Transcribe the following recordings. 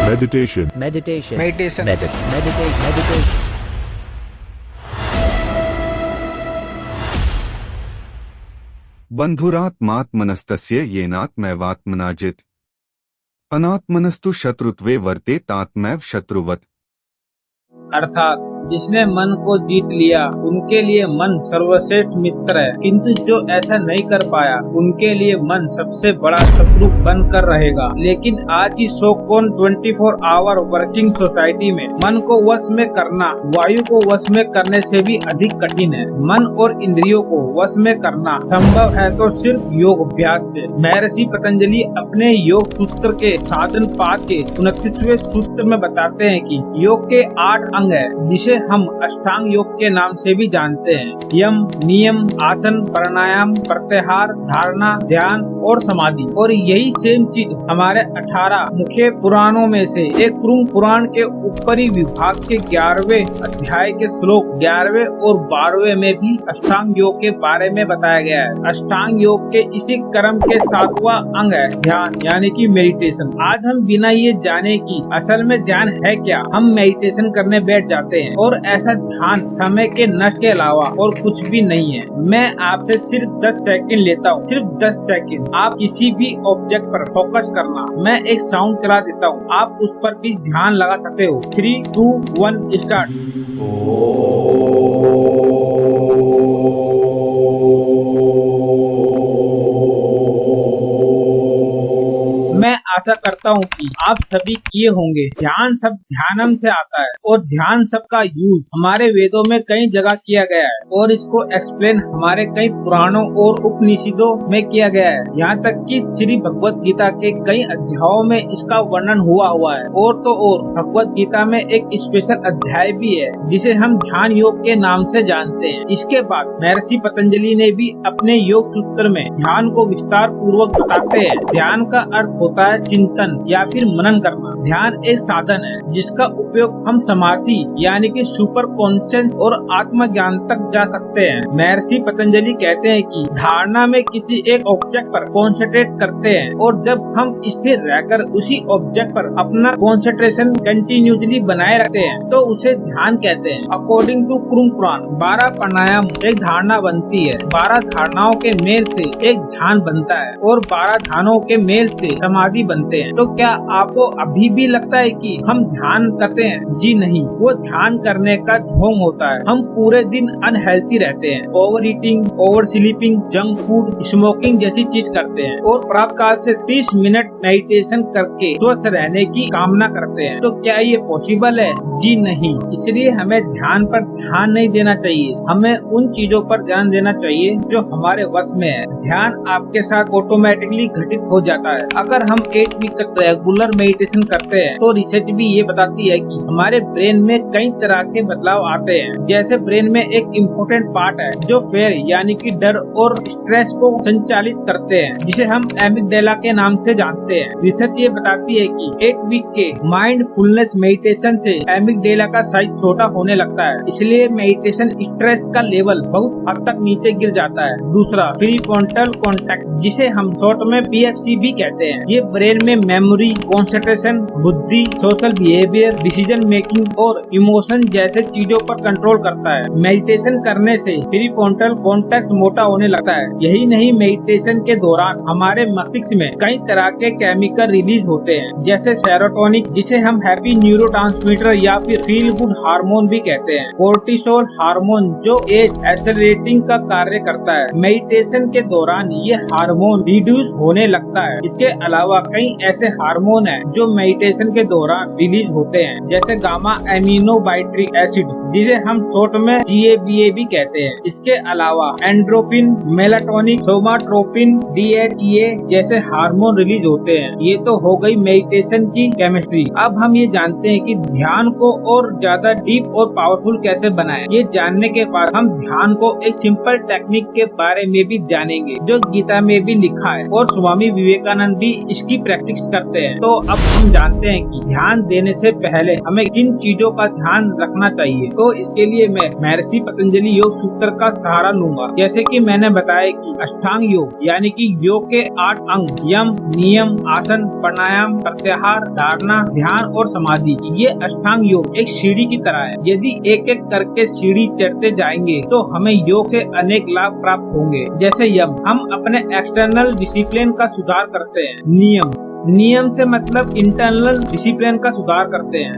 meditation, meditation, meditation, meditation. बन्धुरात्मात्मनस्तस्य येनात्मैवात्मनाजित् अनात्मनस्तु शत्रुत्वे वर्तेतात्मैव शत्रुवत्। अर्थात जिसने मन को जीत लिया उनके लिए मन सर्वश्रेष्ठ मित्र है, किंतु जो ऐसा नहीं कर पाया उनके लिए मन सबसे बड़ा शत्रु बनकर रहेगा। लेकिन आज की सो-कॉल्ड 24 आवर वर्किंग सोसाइटी में मन को वश में करना वायु को वश में करने से भी अधिक कठिन है। मन और इंद्रियों को वश में करना संभव है तो सिर्फ योग अभ्यास से। महर्षि पतंजलि अपने योग सूत्र के साधन पाद के 29वें सूत्र में बताते हैं कि योग के 8 अंग है, जिसे हम अष्टांग योग के नाम से भी जानते हैं। यम, नियम, आसन, प्राणायाम, प्रत्याहार, धारणा, ध्यान और समाधि। और यही सेम चीज हमारे 18 मुख्य पुराणों में से एक कुरुंग पुराण के ऊपरी विभाग के 11वें अध्याय के श्लोक 11वें और 12वें में भी अष्टांग योग के बारे में बताया गया है। अष्टांग योग के इसी क्रम के 7वां अंग है ध्यान, यानी कि मेडिटेशन। आज हम बिना ये जाने कि असल में ध्यान है क्या, हम मेडिटेशन करने बैठ जाते हैं और ऐसा ध्यान समय के नष्ट के अलावा और कुछ भी नहीं है। मैं आपसे सिर्फ 10 सेकंड लेता हूँ, सिर्फ 10 सेकंड। आप किसी भी ऑब्जेक्ट पर फोकस करना। मैं एक साउंड चला देता हूँ, आप उस पर भी ध्यान लगा सकते हो। 3, 2, 1 स्टार्ट। मैं आशा करता हूँ कि आप सभी किए होंगे। ध्यान सब ध्यानम से आता है और ध्यान सब का यूज हमारे वेदों में कई जगह किया गया है और इसको एक्सप्लेन हमारे कई पुराणों और उपनिषदों में किया गया है। यहाँ तक कि श्री भगवत गीता के कई अध्यायों में इसका वर्णन हुआ है। और तो और भगवत गीता में एक स्पेशल अध्याय भी है जिसे हम ध्यान योग के नाम से जानते हैं। इसके बाद महर्षि पतंजलि ने भी अपने योग सूत्र में ध्यान को विस्तार पूर्वक बताते हैं। ध्यान का अर्थ होता है चिंतन या फिर मनन करना। ध्यान एक साधन है जिसका उपयोग हम समाधि यानी कि सुपर कॉन्शियस और आत्मज्ञान तक जा सकते हैं। महर्षि पतंजलि कहते हैं कि धारणा में किसी एक ऑब्जेक्ट पर कॉन्सेंट्रेट करते हैं और जब हम स्थिर रहकर उसी ऑब्जेक्ट पर अपना कॉन्सेंट्रेशन कंटिन्यूसली बनाए रखते हैं तो उसे ध्यान कहते हैं। अकॉर्डिंग टू कुरुंग पुराण 12 प्राणायाम एक धारणा बनती है, 12 धारणाओं के मेल से एक ध्यान बनता है और 12 ध्यानों के मेल से समाधि बनते हैं। तो क्या आपको अभी भी लगता है कि हम ध्यान करते हैं? जी नहीं, वो ध्यान करने का ढोंग होता है। हम पूरे दिन अनहेल्थी रहते हैं, over eating, over sleeping, junk food, smoking जैसी चीज करते हैं और प्रातः काल से 30 मिनट मेडिटेशन करके स्वस्थ रहने की कामना करते हैं। तो क्या ये पॉसिबल है? जी नहीं। इसलिए हमें ध्यान पर ध्यान नहीं देना चाहिए, हमें उन चीजों पर ध्यान देना चाहिए जो हमारे वश में है। ध्यान आपके साथ ऑटोमेटिकली घटित हो जाता है अगर हम 8 वीक तक रेगुलर मेडिटेशन करते हैं। तो रिसर्च भी ये बताती है कि हमारे ब्रेन में कई तरह के बदलाव आते हैं। जैसे ब्रेन में एक इम्पोर्टेंट पार्ट है जो फेयर यानी कि डर और स्ट्रेस को संचालित करते हैं, जिसे हम एमिगडाला के नाम से जानते हैं। रिसर्च ये बताती है कि 8 वीक के माइंडफुलनेस मेडिटेशन से एमिगडाला का साइज छोटा होने लगता है, इसलिए मेडिटेशन स्ट्रेस का लेवल बहुत हद तक नीचे गिर जाता है। दूसरा, प्रीफ्रंटल कॉर्टेक्स, जिसे हम शॉर्ट में PFC भी कहते हैं, ये ब्रेन में मेमोरी, कंसंट्रेशन, बुद्धि, सोशल बिहेवियर, डिसीजन मेकिंग और इमोशन जैसे चीजों पर कंट्रोल करता है। मेडिटेशन करने से प्रीफ्रंटल कॉर्टेक्स मोटा होने लगता है। यही नहीं, मेडिटेशन के दौरान हमारे मस्तिष्क में कई तरह के केमिकल रिलीज होते हैं, जैसे सेरोटोनिन, जिसे हम हैप्पी न्यूरोट्रांसमीटर या फिर फील गुड हार्मोन भी कहते हैं, कोर्टिसोल हार्मोन जो एज एक्सेलरेटिंग का कार्य करता है। मेडिटेशन के दौरान ये हार्मोन रिड्यूस होने लगता है। इसके अलावा कई ऐसे हार्मोन हैं जो मेडिटेशन के दौरान रिलीज होते हैं, जैसे गामा एमिनोबाइट्रिक एसिड, जिसे हम शॉर्ट में GABA भी कहते हैं। इसके अलावा एंड्रोफिन, मेलाटोनिन, सोमाट्रोपिन, DHEA जैसे हार्मोन रिलीज होते हैं। ये तो हो गई मेडिटेशन की केमिस्ट्री। अब हम ये जानते हैं कि ध्यान को और ज्यादा डीप और पावरफुल कैसे बनाएं। ये जानने के बाद हम ध्यान को एक सिंपल टेक्निक के बारे में भी जानेंगे जो गीता में भी लिखा है और स्वामी विवेकानंद भी इसकी प्रैक्टिस करते हैं। तो अब हम जानते हैं कि ध्यान देने से पहले हमें किन चीजों का ध्यान रखना चाहिए। तो इसके लिए मैं महर्षि पतंजलि योग सूत्र का सहारा लूंगा। जैसे कि मैंने बताया कि अष्टांग योग यानी कि योग के 8 अंग यम, नियम, आसन, प्राणायाम, प्रत्याहार, धारणा, ध्यान और समाधि, ये अष्टांग योग एक सीढ़ी की तरह है। यदि एक एक करके सीढ़ी चढ़ते जाएंगे तो हमें योग से अनेक लाभ प्राप्त होंगे। जैसे यम, हम अपने एक्सटर्नल डिसिप्लिन का सुधार करते हैं। नियम से मतलब इंटरनल डिसिप्लिन का सुधार करते हैं।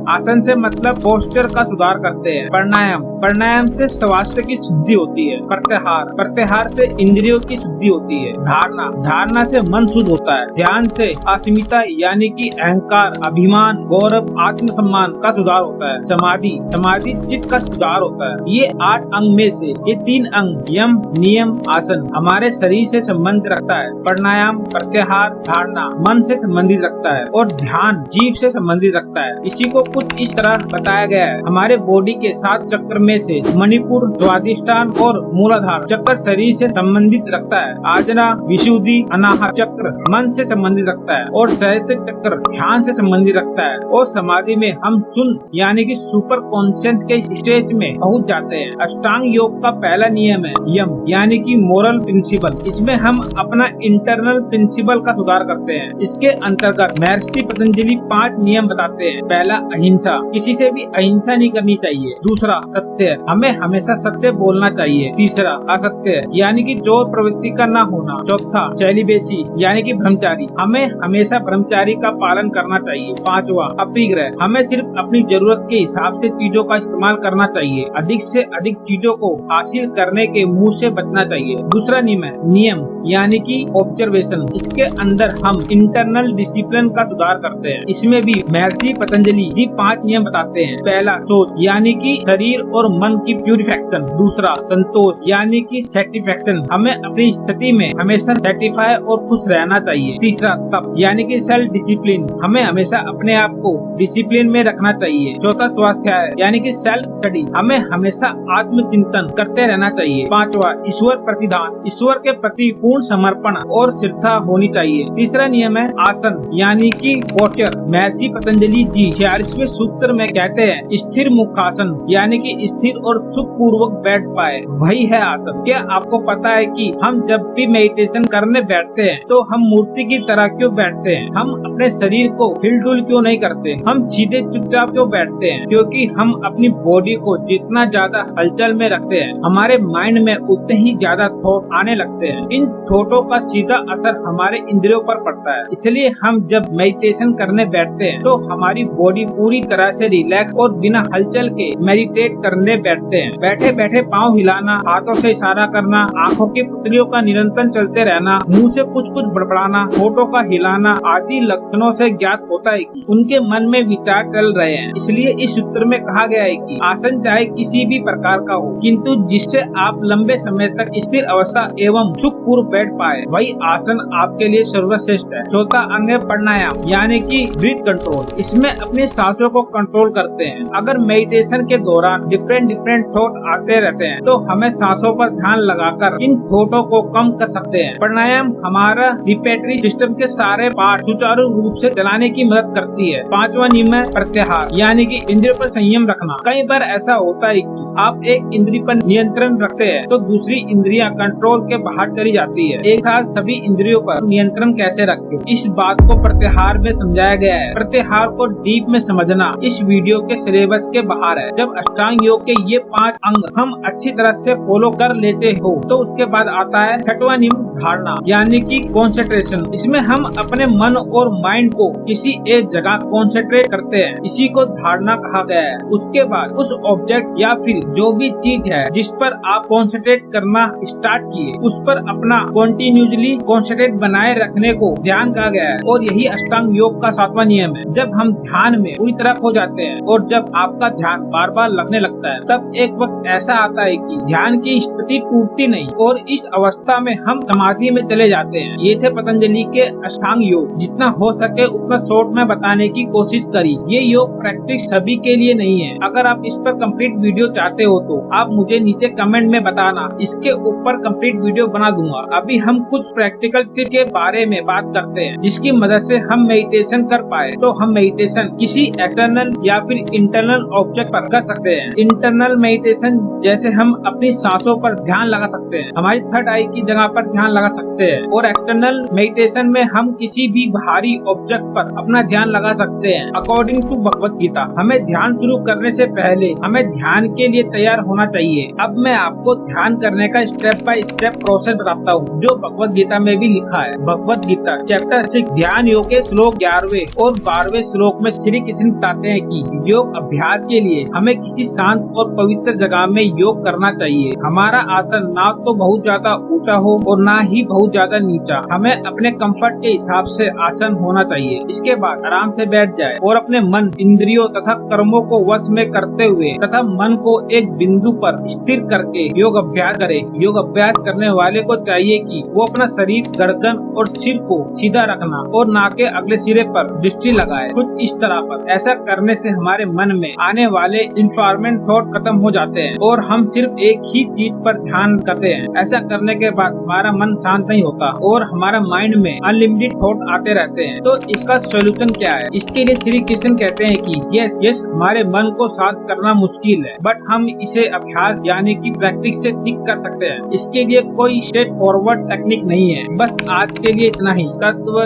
आसन से मतलब पोस्चर का सुधार करते हैं। प्राणायाम से स्वास्थ्य की शुद्धि होती है। प्रत्याहार से इंद्रियों की शुद्धि होती है। धारणा से मन शुद्ध होता है। ध्यान से अस्मिता यानी कि अहंकार, अभिमान, गौरव, आत्मसम्मान का सुधार होता है। समाधि चित्त का सुधार होता है। ये 8 अंग में से ये 3 अंग यम, नियम, आसन हमारे शरीर से संबंध रखता है। प्राणायाम, प्रत्याहार, धारणा मन से संबंधित रखता है और ध्यान जीव से संबंधित रखता है। इसी को कुछ इस तरह बताया गया है। हमारे बॉडी के 7 चक्र में से मणिपुर, स्वादिष्ठान और मूलाधार चक्र शरीर से संबंधित रखता है। आजना, विशुद्धि, अनाहत चक्र मन से संबंधित रखता है और सहस्त्र चक्र ध्यान से संबंधित रखता है। और समाधि में हम शून्य यानी कि सुपर कॉन्शियस के स्टेज में पहुंच जाते हैं। अष्टांग योग का पहला नियम है यम यानी कि मोरल प्रिंसिपल। इसमें हम अपना इंटरनल प्रिंसिपल का सुधार करते हैं। इसके अंतर्गत महर्षि पतंजलि 5 नियम बताते हैं। पहला, अहिंसा, किसी से भी अहिंसा नहीं करनी चाहिए। दूसरा, सत्य, हमें हमेशा सत्य बोलना चाहिए। तीसरा, असत्य यानी कि चोर प्रवृत्ति का न होना। चौथा, सेलिबेसी यानी कि ब्रह्मचारी, हमें हमेशा ब्रह्मचारी का पालन करना चाहिए। पांचवा, अपरिग्रह, हमें सिर्फ अपनी जरूरत के हिसाब से चीजों का इस्तेमाल करना चाहिए। अधिक से अधिक चीजों को हासिल करने के मुंह से बचना चाहिए। दूसरा नियम यानी कि ऑब्जर्वेशन, इसके अंदर हम इंटरनल डिसिप्लिन का सुधार करते हैं। इसमें भी महर्षि पतंजलि जी 5 नियम बताते हैं। पहला, सोच यानी कि शरीर और मन की प्यूरिफिकेशन। दूसरा, संतोष यानी कि सेटिस्फेक्शन, हमें अपनी स्थिति में हमेशा सेटिस्फाई और खुश रहना चाहिए। तीसरा, तप यानी कि सेल्फ डिसिप्लिन, हमें हमेशा अपने आप को डिसिप्लिन में रखना चाहिए। चौथा, स्वाध्याय यानी कि सेल्फ स्टडी, हमें हमेशा आत्मचिंतन करते रहना चाहिए। पांचवा, ईश्वर प्रतिदान, ईश्वर के प्रति पूर्ण समर्पण और श्रद्धा होनी चाहिए। तीसरा नियम है आसन यानी कि पोस्चर। महर्षि पतंजलि जी 46वें सूत्र में कहते हैं स्थिर मुखासन यानी कि स्थिर और सुखपूर्वक बैठ पाए, वही है आसन। क्या आपको पता है कि हम जब भी मेडिटेशन करने बैठते हैं तो हम मूर्ति की तरह क्यों बैठते हैं? हम अपने शरीर को हिलडुल क्यों नहीं करते? हम सीधे चुपचाप क्यों बैठते हैं? क्योंकि हम अपनी बॉडी को जितना ज्यादा हलचल में रखते हैं हमारे माइंड में उतने ही ज्यादा थॉट आने लगते हैं। इन थॉटों का सीधा असर हमारे इंद्रियों पर पड़ता है। इसलिए हम जब मेडिटेशन करने बैठते हैं तो हमारी बॉडी पूरी तरह से रिलैक्स और बिना हलचल के मेडिटेट करने बैठते हैं। बैठे बैठे पाँव हिलाना, हाथों से इशारा करना, आंखों की पुतलियों का निरंतर चलते रहना, मुंह से कुछ बड़बड़ाना, होठों का हिलाना आदि लक्षणों से ज्ञात होता है कि उनके मन में विचार चल रहे हैं। इसलिए इस सूत्र में कहा गया है कि आसन चाहे किसी भी प्रकार का हो किंतु जिससे आप लंबे समय तक स्थिर अवस्था एवं सुखपूर्व बैठ पाए, वही आसन आपके लिए सर्वश्रेष्ठ है। चौथा अंग है प्राणायाम यानी कि ब्रीथ कंट्रोल। इसमें अपनी सांसों को कंट्रोल करते हैं। अगर मेडिटेशन के दौरान डिफरेंट थॉट आते रहते हैं तो हमें सांसों पर ध्यान लगाकर इन थॉटों को कम कर सकते हैं। प्राणायाम हमारा रिस्पिरेटरी सिस्टम के सारे पार्ट सुचारू रूप से चलाने की मदद करती है। पांचवा नियम है प्रत्याहार यानी कि इंद्रियों पर संयम रखना। कई बार ऐसा होता है कि आप एक इंद्रिय पर नियंत्रण रखते हैं तो दूसरी इंद्रियां कंट्रोल के बाहर चली जाती है। एक साथ सभी इंद्रियों पर नियंत्रण कैसे रखें, इस बात को प्रत्याहार में समझाया गया है। प्रत्याहार को डीप में समझना इस वीडियो के सिलेबस के बाहर है। जब अष्टांग योग के ये 5 अंग हम अच्छी तरह से फॉलो कर लेते हो तो उसके बाद आता है छठवां नियम धारणा यानी कि कंसंट्रेशन। इसमें हम अपने मन और माइंड को किसी एक जगह कंसंट्रेट करते हैं, इसी को धारणा कहा गया है। उसके बाद उस ऑब्जेक्ट या फिर जो भी चीज है जिस पर आप कंसंट्रेट करना स्टार्ट किए उस पर अपना कंटिन्यूअसली कंसंट्रेट बनाए रखने को ध्यान कहा गया है। और यही अष्टांग योग का 7वां नियम है। जब हम ध्यान में पूरी तरह खो जाते हैं और जब आपका ध्यान बार बार लगने लगता है तब एक वक्त ऐसा आता है कि ध्यान की स्थिति टूटती नहीं और इस अवस्था में हम समाधि में चले जाते हैं। ये थे पतंजलि के अष्टांग योग। जितना हो सके उतना शॉर्ट में बताने की कोशिश करी। ये योग प्रैक्टिस सभी के लिए नहीं है। अगर आप इस पर कंप्लीट वीडियो चाहते चाहते हो तो आप मुझे नीचे कमेंट में बताना, इसके ऊपर कंप्लीट वीडियो बना दूंगा। अभी हम कुछ प्रैक्टिकल टिप के बारे में बात करते हैं जिसकी मदद से हम मेडिटेशन कर पाए। तो हम मेडिटेशन किसी एक्सटर्नल या फिर इंटरनल ऑब्जेक्ट पर कर सकते हैं। इंटरनल मेडिटेशन जैसे हम अपनी सांसों पर ध्यान लगा सकते हैं, हमारी थर्ड आई की जगह पर ध्यान लगा सकते हैं। और एक्सटर्नल मेडिटेशन में हम किसी भी भारी ऑब्जेक्ट पर अपना ध्यान लगा सकते हैं। अकॉर्डिंग टू भगवत गीता, हमें ध्यान शुरू करने से पहले हमें ध्यान के लिए तैयार होना चाहिए। अब मैं आपको ध्यान करने का स्टेप बाय स्टेप प्रोसेस बताता हूँ जो भगवत गीता में भी लिखा है। भगवत गीता चैप्टर 6 ध्यान योग के श्लोक 11वें और 12वें श्लोक में श्री कृष्ण बताते हैं कि योग अभ्यास के लिए हमें किसी शांत और पवित्र जगह में योग करना चाहिए। हमारा आसन ना तो बहुत ज्यादा ऊंचा हो और ना ही बहुत ज्यादा नीचा, हमें अपने कंफर्ट के हिसाब से आसन होना चाहिए। इसके बाद आराम से बैठ जाए और अपने मन, इंद्रियों तथा कर्मों को वश में करते हुए तथा मन को एक बिंदु पर स्थिर करके योग अभ्यास करे। योग अभ्यास करने वाले को चाहिए कि वो अपना शरीर, गर्दन और सिर को सीधा रखना और नाक के अगले सिरे पर दृष्टि लगाए, कुछ इस तरह पर। ऐसा करने से हमारे मन में आने वाले इन्फॉर्मेंट थॉट खत्म हो जाते हैं और हम सिर्फ एक ही चीज पर ध्यान करते हैं। ऐसा करने के बाद हमारा मन शांत नहीं होता और हमारा माइंड में अनलिमिटेड थॉट आते रहते हैं। तो इसका सोल्यूशन क्या है? इसके लिए श्री कृष्ण कहते हैं कि यस हमारे मन को शांत करना मुश्किल है, बट हम इसे अभ्यास यानी कि प्रैक्टिस से ठीक कर सकते हैं। इसके लिए कोई स्ट्रेट फॉरवर्ड टेक्निक नहीं है। बस आज के लिए इतना ही। तत्व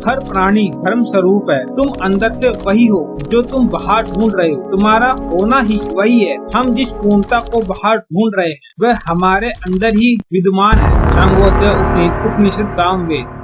हर प्राणी धर्म स्वरूप है। तुम अंदर से वही हो जो तुम बाहर ढूंढ रहे हो। तुम्हारा होना ही वही है। हम जिस पूर्णता को बाहर ढूंढ रहे हैं वह हमारे अंदर ही विद्यमान है। सांगोदय उपनिषद सामवेद।